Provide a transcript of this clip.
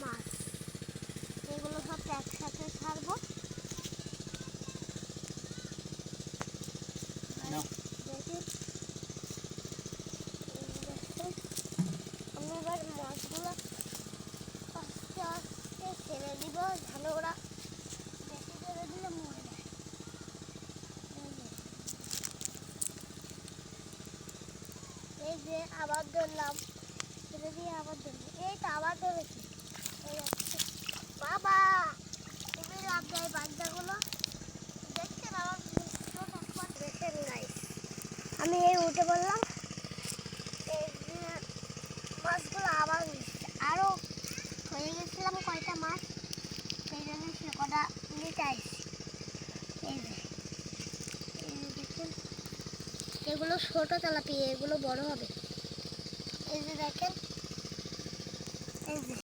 মাছ, এগুলো সব একসাথে ছাড়বো। দেখি আমি এবার মাছগুলো আস্তে আস্তে ছেড়ে দিব, যেন ওরা বেশি ছেড়ে দিলে মরে যায়। এই যে আবার ধরলাম, ছেড়ে দিয়ে আবার ধরলাম, এই তো আবার ধরেছি। বাবা তুমি লাভ দেয় বাচ্চাগুলো দেখছেন, আমার দেখেন নাই। আমি এই উঠে বললাম, এই যে মাছগুলো আবার আরও হয়ে গেছিলাম কয়টা মাছ, সেই জন্য সে কটা নিতে আসছি। এই যে দেখছেন, এগুলো ছোট তেলাপিয়া, এগুলো বড় হবে। এই যে দেখেন, এই যে